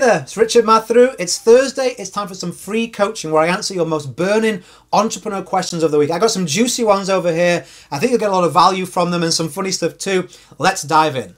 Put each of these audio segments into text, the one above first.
there, it's Richard Matharoo. It's Thursday, it's time for some free coaching where I answer your most burning entrepreneur questions of the week. I got some juicy ones over here. I think you'll get a lot of value from them and some funny stuff too. Let's dive in.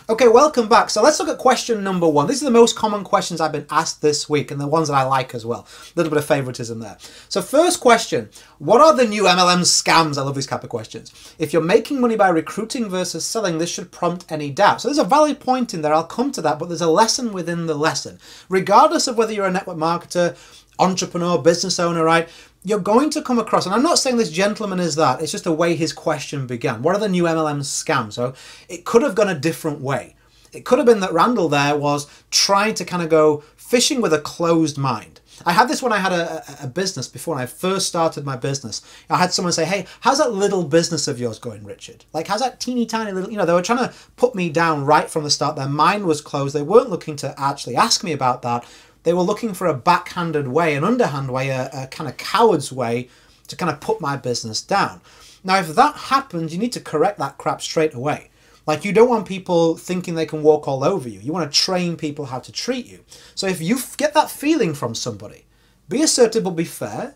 Okay, welcome back. So let's look at question number one. These are the most common questions I've been asked this week and the ones that I like as well. A little bit of favoritism there. So first question, what are the new MLM scams? I love these type of questions. If you're making money by recruiting versus selling, this should prompt any doubt. So there's a valid point in there. I'll come to that, but there's a lesson within the lesson. Regardless of whether you're a network marketer, entrepreneur, business owner, right? You're going to come across, and I'm not saying this gentleman is that, it's just the way his question began. What are the new MLM scams? So it could have gone a different way. It could have been that Randall there was trying to kind of go fishing with a closed mind. I had this when I had a business before, when I first started my business. I had someone say, hey, how's that little business of yours going, Richard? Like, how's that teeny tiny little, they were trying to put me down right from the start. Their mind was closed. They weren't looking to actually ask me about that. They were looking for a backhanded way, an underhand way, a kind of coward's way to kind of put my business down. Now, if that happens, you need to correct that crap straight away. Like, you don't want people thinking they can walk all over you. You want to train people how to treat you. So if you get that feeling from somebody, be assertive but be fair.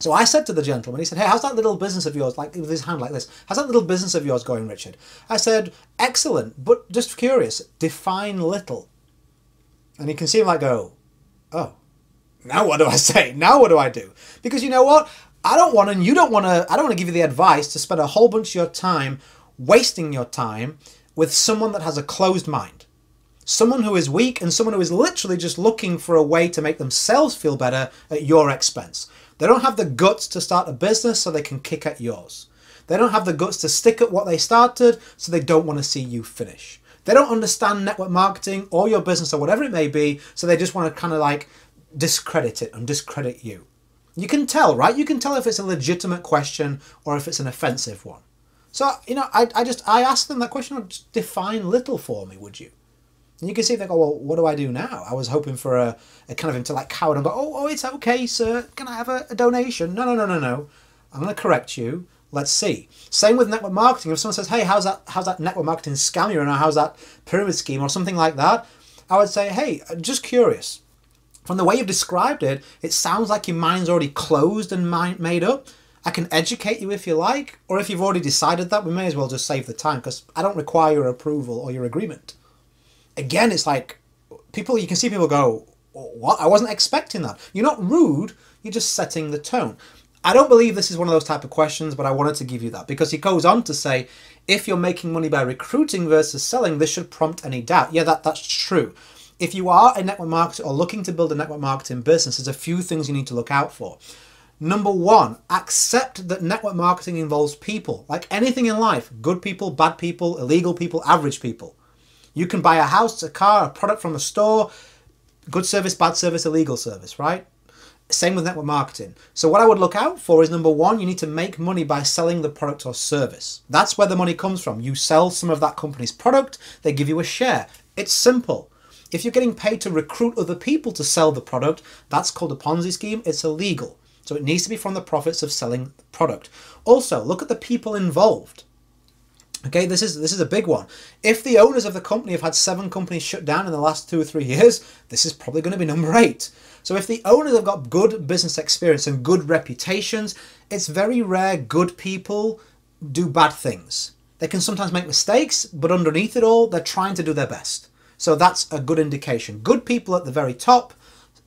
So I said to the gentleman, he said, hey, how's that little business of yours, like with his hand like this, how's that little business of yours going, Richard? I said, excellent, but just curious, define little. And you can see him like go, oh, now what do I say? Now what do I do? Because you know what? I don't want to, and you don't want to, I don't want to give you the advice to spend a whole bunch of your time wasting your time with someone that has a closed mind. Someone who is weak and someone who is literally just looking for a way to make themselves feel better at your expense. They don't have the guts to start a business so they can kick at yours. They don't have the guts to stick at what they started so they don't want to see you finish. They don't understand network marketing or your business or whatever it may be, so they just want to kind of like discredit it and discredit you. You can tell, right? You can tell if it's a legitimate question or if it's an offensive one. So, I asked them that question, just define little for me, would you? And you can see they go, well, what do I do now? I was hoping for a kind of him to like coward and go, oh, it's okay, sir. Can I have a donation? No. I'm going to correct you. Let's see. Same with network marketing. If someone says, hey, how's that network marketing scam you're in, or how's that pyramid scheme or something like that, I would say, hey, just curious. From the way you've described it, it sounds like your mind's already closed and made up. I can educate you if you like, or if you've already decided that, we may as well just save the time because I don't require your approval or your agreement. Again, it's like you can see people go, what? I wasn't expecting that. You're not rude, you're just setting the tone. I don't believe this is one of those type of questions, but I wanted to give you that because he goes on to say, if you're making money by recruiting versus selling, this should prompt any doubt. Yeah, that's true. If you are a network marketer or looking to build a network marketing business, there's a few things you need to look out for. Number one, accept that network marketing involves people. Like anything in life, good people, bad people, illegal people, average people. You can buy a house, a car, a product from a store, good service, bad service, illegal service, right? Same with network marketing. So what I would look out for is number one, you need to make money by selling the product or service. That's where the money comes from. You sell some of that company's product, they give you a share. It's simple. If you're getting paid to recruit other people to sell the product, that's called a Ponzi scheme. It's illegal. So it needs to be from the profits of selling the product. Also, look at the people involved. Okay, this is a big one. If the owners of the company have had 7 companies shut down in the last 2 or 3 years, this is probably going to be number 8. So if the owners have got good business experience and good reputations, it's very rare good people do bad things. They can sometimes make mistakes, but underneath it all, they're trying to do their best. So that's a good indication. Good people at the very top.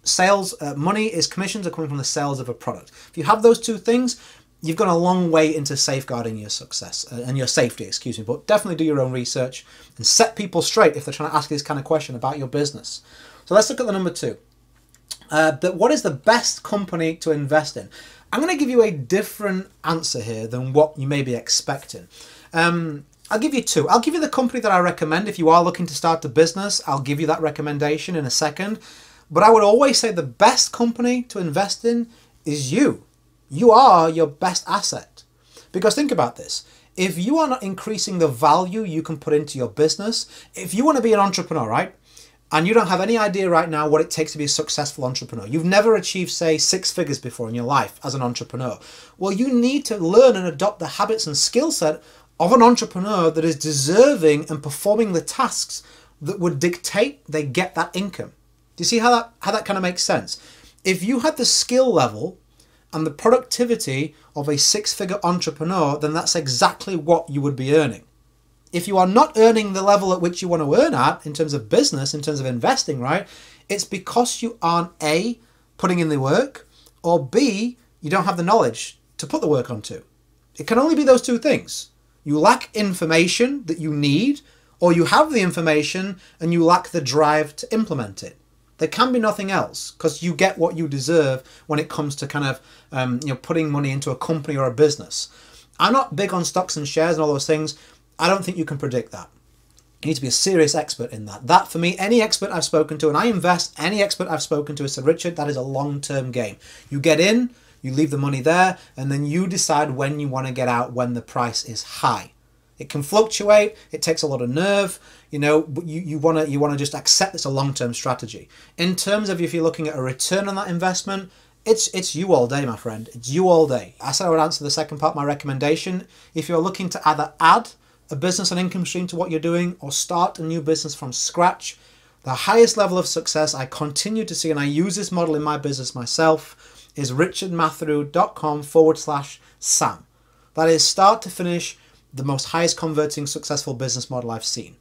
Sales, money is commissions are coming from the sales of a product. If you have those 2 things, you've gone a long way into safeguarding your success and your safety, excuse me, but definitely do your own research and set people straight if they're trying to ask this kind of question about your business. So let's look at the number 2. What is the best company to invest in? I'm going to give you a different answer here than what you may be expecting. I'll give you 2. I'll give you the company that I recommend. If you are looking to start a business, I'll give you that recommendation in a second. But I would always say the best company to invest in is you. You are your best asset. Because think about this. if you are not increasing the value you can put into your business, if you want to be an entrepreneur, right? And you don't have any idea right now what it takes to be a successful entrepreneur. You've never achieved, say, 6 figures before in your life as an entrepreneur. Well, you need to learn and adopt the habits and skill set of an entrepreneur that is deserving and performing the tasks that would dictate they get that income. Do you see how that kind of makes sense? If you had the skill level and the productivity of a 6-figure entrepreneur, then that's exactly what you would be earning. If you are not earning the level at which you want to earn at in terms of business, in terms of investing, right, it's because you aren't A, putting in the work, or B, you don't have the knowledge to put the work onto. It can only be those two things. You lack information that you need, or you have the information and you lack the drive to implement it. There can be nothing else, because you get what you deserve when it comes to kind of putting money into a company or a business. I'm not big on stocks and shares and all those things. I don't think you can predict that. You need to be a serious expert in that. That, for me, any expert I've spoken to, and I invest, any expert I've spoken to has said, Richard, that is a long-term game. You get in, you leave the money there, and then you decide when you want to get out when the price is high. It can fluctuate. It takes a lot of nerve. But you want to just accept it's a long-term strategy. In terms of if you're looking at a return on that investment, it's you all day, my friend. It's you all day. I said I would answer the second part of my recommendation. If you're looking to either add a business and income stream to what you're doing or start a new business from scratch, the highest level of success I continue to see, and I use this model in my business myself, is richardmatharoo.com/Sam. That is start to finish the most highest converting successful business model I've seen.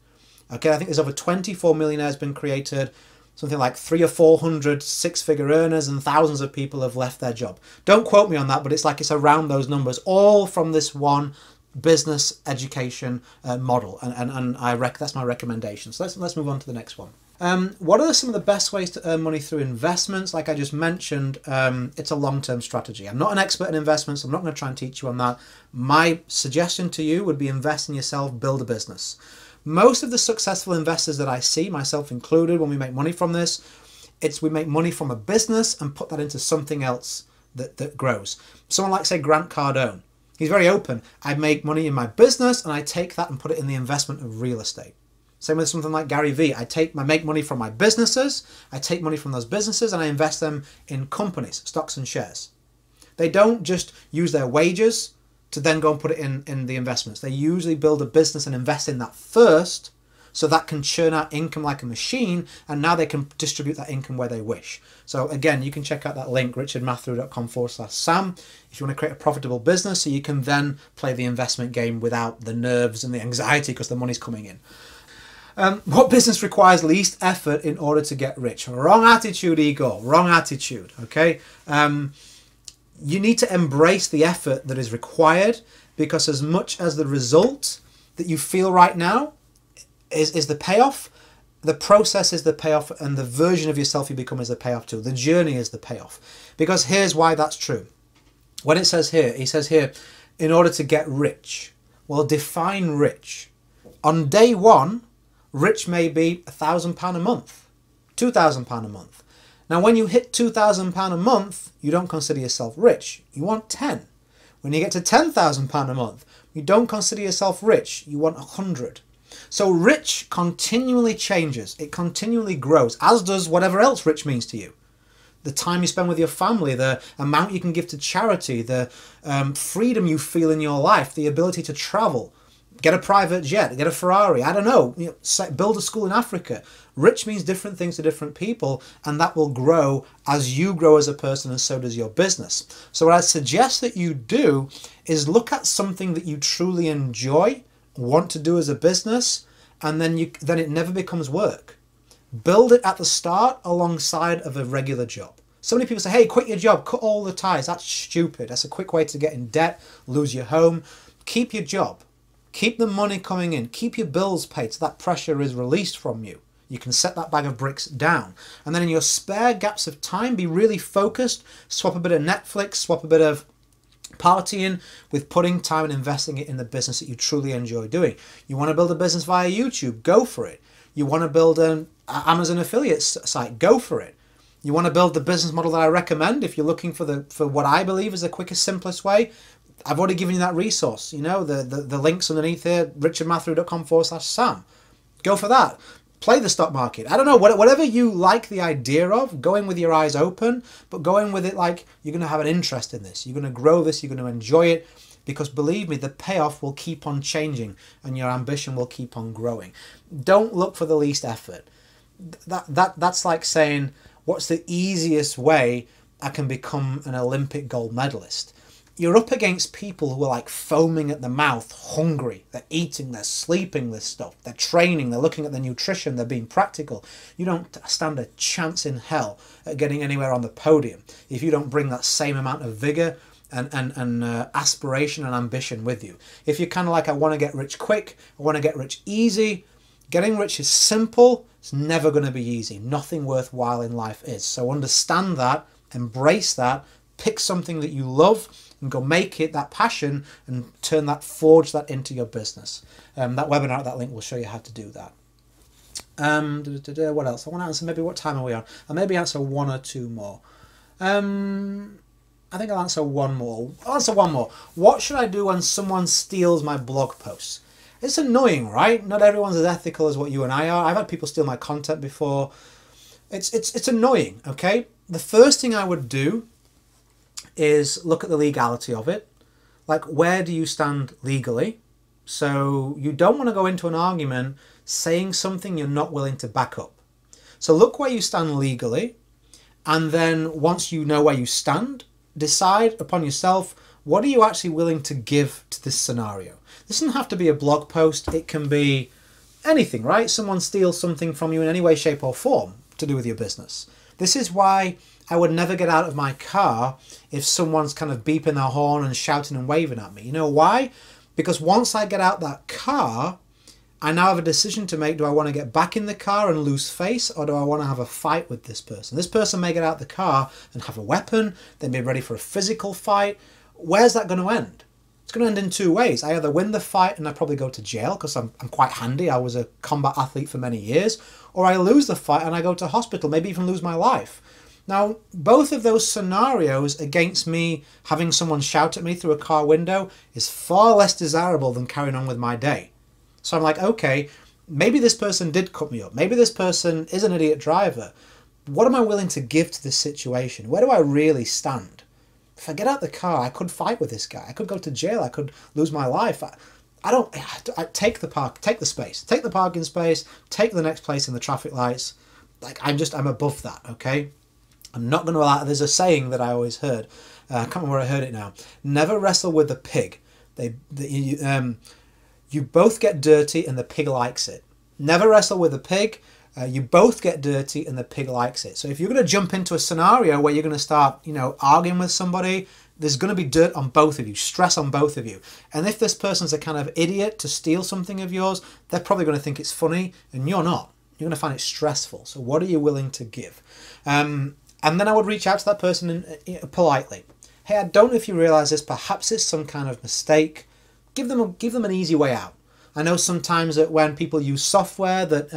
Okay, I think there's over 24 millionaires been created, something like 300 or 400 6-figure earners, and thousands of people have left their job. Don't quote me on that, but it's around those numbers, all from this one business education model, and that's my recommendation. So let's move on to the next one. What are some of the best ways to earn money through investments? Like I just mentioned, it's a long-term strategy. I'm not an expert in investments. I'm not going to try and teach you on that. My suggestion to you would be invest in yourself, build a business. Most of the successful investors that I see, myself included, when we make money from this, we make money from a business and put that into something else that grows. Someone like, say, Grant Cardone. He's very open. I make money in my business and I take that and put it in the investment of real estate. Same with something like Gary Vee. I make money from my businesses, I take money from those businesses and I invest them in companies, stocks and shares. They don't just use their wages to then go and put it in the investments. They usually build a business and invest in that first, so that can churn out income like a machine, and now they can distribute that income where they wish. So again, you can check out that link, richardmatharoo.com/Sam, if you want to create a profitable business, so you can then play the investment game without the nerves and the anxiety because the money's coming in. What business requires least effort in order to get rich? Wrong attitude, Igor. Wrong attitude, okay? You need to embrace the effort that is required, because as much as the result that you feel right now is the payoff, the process is the payoff, and the version of yourself you become is the payoff too. The journey is the payoff. Because here's why that's true. When it says here, he says here, in order to get rich. Well, define rich. On day one, rich may be £1,000 a month, £2,000 a month. Now, when you hit £2,000 a month, you don't consider yourself rich. You want 10. When you get to £10,000 a month, you don't consider yourself rich. You want 100. So rich continually changes. It continually grows, as does whatever else rich means to you. The time you spend with your family, the amount you can give to charity, the freedom you feel in your life, the ability to travel, get a private jet, get a Ferrari, I don't know, build a school in Africa. Rich means different things to different people, and that will grow as you grow as a person, and so does your business. So what I suggest that you do is look at something that you truly enjoy, want to do as a business, and then it never becomes work. Build it at the start alongside of a regular job. So many people say, hey, quit your job, cut all the ties. That's stupid. That's a quick way to get in debt, lose your home. Keep your job. Keep the money coming in. Keep your bills paid so that pressure is released from you. You can set that bag of bricks down. And then in your spare gaps of time, be really focused. Swap a bit of Netflix, swap a bit of partying with putting time and investing it in the business that you truly enjoy doing. You want to build a business via YouTube? Go for it. You want to build an Amazon affiliate site? Go for it. You want to build the business model that I recommend? If you're looking for what I believe is the quickest, simplest way, I've already given you that resource. You know, the links underneath here, richardmatharoo.com/Sam. Go for that. Play the stock market. I don't know, whatever you like the idea of, go in with your eyes open, but go in with it like you're going to have an interest in this. You're going to grow this, you're going to enjoy it, because believe me, the payoff will keep on changing and your ambition will keep on growing. Don't look for the least effort. That's like saying, what's the easiest way I can become an Olympic gold medalist? You're up against people who are like foaming at the mouth, hungry. They're eating, they're sleeping this stuff, they're training, they're looking at their nutrition, they're being practical. You don't stand a chance in hell at getting anywhere on the podium if you don't bring that same amount of vigor and aspiration and ambition with you. If you're kind of like, I want to get rich quick, I want to get rich easy, getting rich is simple, it's never going to be easy. Nothing worthwhile in life is. So understand that, embrace that, pick something that you love, and go make it that passion and forge that into your business. That webinar, that link will show you how to do that. What else? I want to answer, maybe what time are we on? I'll maybe answer one or two more. I think I'll answer one more. I'll answer one more. What should I do when someone steals my blog posts? It's annoying, right? Not everyone's as ethical as what you and I are. I've had people steal my content before. It's annoying, okay? The first thing I would do is look at the legality of it. Like, where do you stand legally? So you don't want to go into an argument saying something you're not willing to back up. So look where you stand legally, and then once you know where you stand, decide upon yourself, what are you actually willing to give to this scenario? This doesn't have to be a blog post. It can be anything, right? Someone steals something from you in any way, shape or form to do with your business. This is why I would never get out of my car if someone's kind of beeping their horn and shouting and waving at me. You know why? Because once I get out that car, I now have a decision to make. Do I want to get back in the car and lose face, or do I want to have a fight with this person? This person may get out the car and have a weapon. They may be ready for a physical fight. Where's that going to end? It's going to end in two ways. I either win the fight and I probably go to jail because I'm quite handy. I was a combat athlete for many years. Or I lose the fight and I go to hospital, maybe even lose my life. Now, both of those scenarios against me having someone shout at me through a car window is far less desirable than carrying on with my day. So I'm like, okay, maybe this person did cut me up. Maybe this person is an idiot driver. What am I willing to give to this situation? Where do I really stand? If I get out the car, I could fight with this guy. I could go to jail. I could lose my life. I take the parking space, take the next place in the traffic lights. Like, I'm above that, okay? I'm not going to allow. There's a saying that I always heard. I can't remember where I heard it now. Never wrestle with the pig. You both get dirty and the pig likes it. Never wrestle with the pig. You both get dirty and the pig likes it. So if you're going to jump into a scenario where you're going to start, arguing with somebody, there's going to be dirt on both of you, stress on both of you. And if this person's a kind of idiot to steal something of yours, they're probably going to think it's funny, and you're not. You're going to find it stressful. So what are you willing to give? And then I would reach out to that person politely. Hey, I don't know if you realize this. Perhaps it's some kind of mistake. Give them an easy way out. I know sometimes that when people use software that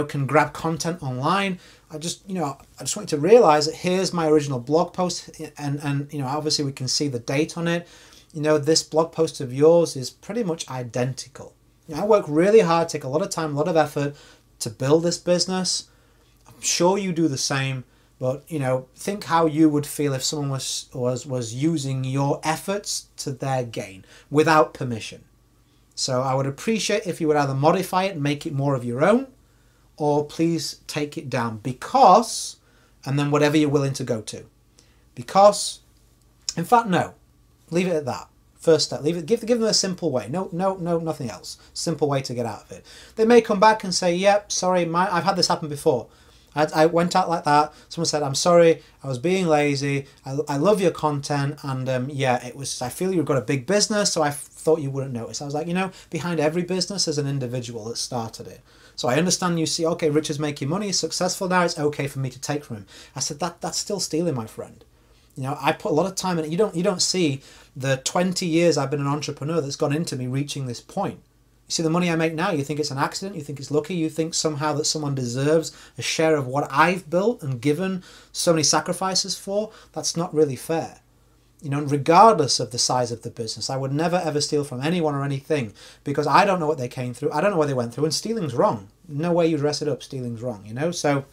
can grab content online, I just want you to realize that here's my original blog post, and obviously we can see the date on it. This blog post of yours is pretty much identical. I work really hard, take a lot of time, a lot of effort to build this business. I'm sure you do the same. But, think how you would feel if someone was using your efforts to their gain without permission. So I would appreciate if you would either modify it and make it more of your own, or please take it down because, and then whatever you're willing to go to. Because, in fact, no. Leave it at that. First step. Leave it. Give them a simple way. No, nothing else. Simple way to get out of it. They may come back and say, yep, sorry, I've had this happen before. I went out like that. Someone said, I'm sorry, I was being lazy. I love your content. And I feel you've got a big business, so I thought you wouldn't notice. I was like, behind every business there's an individual that started it. So I understand you see, okay, Richard's making money, he's successful now, it's okay for me to take from him. I said, that's still stealing, my friend. I put a lot of time in it. You don't see the 20 years I've been an entrepreneur that's gone into me reaching this point. You see the money I make now, you think it's an accident, you think it's lucky, you think somehow that someone deserves a share of what I've built and given so many sacrifices for. That's not really fair. You know, regardless of the size of the business, I would never ever steal from anyone or anything, because I don't know what they came through. I don't know what they went through, and stealing's wrong. No way you dress it up. Stealing's wrong, you know? So,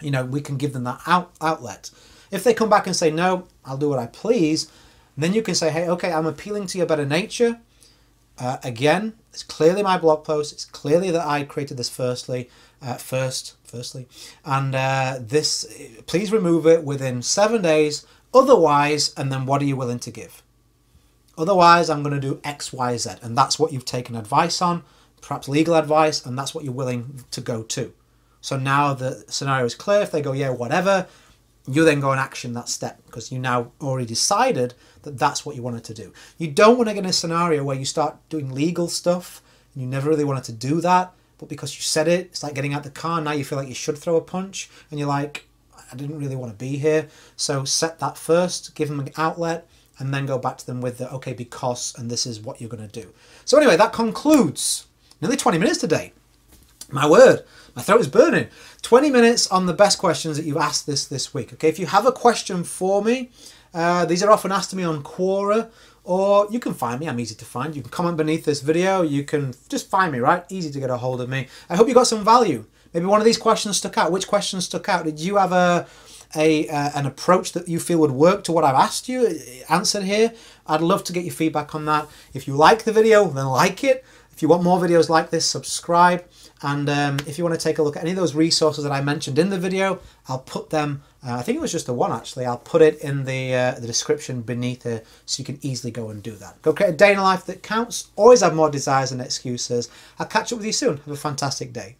you know, we can give them that outlet. If they come back and say, no, I'll do what I please, then you can say, hey, okay, I'm appealing to your better nature. Again, it's clearly my blog post. It's clearly that I created this firstly. And this, please remove it within 7 days. Otherwise, and then what are you willing to give? Otherwise, I'm going to do X, Y, Z. And that's what you've taken advice on, perhaps legal advice, and that's what you're willing to go to. So now the scenario is clear. If they go, yeah, whatever, you then go and action that step, because you now already decided that that's what you wanted to do. You don't want to get in a scenario where you start doing legal stuff and you never really wanted to do that, but because you said it, it's like getting out the car. Now you feel like you should throw a punch and you're like, I didn't really want to be here. So set that first, give them an outlet, and then go back to them with the, okay, because, and this is what you're going to do. So anyway, that concludes nearly 20 minutes today. My word, my throat is burning. 20 minutes on the best questions that you've asked this week. Okay, if you have a question for me, these are often asked to me on Quora, or you can find me. I'm easy to find. You can comment beneath this video. You can just find me, right? Easy to get a hold of me. I hope you got some value. Maybe one of these questions stuck out. Which question stuck out? Did you have an approach that you feel would work to what I've asked you, answered here? I'd love to get your feedback on that. If you like the video, then like it. If you want more videos like this, subscribe. And if you want to take a look at any of those resources that I mentioned in the video, I'll put them, I think it was just the one actually, I'll put it in the description beneath here so you can easily go and do that. Go create a day in a life that counts. Always have more desires than excuses. I'll catch up with you soon. Have a fantastic day.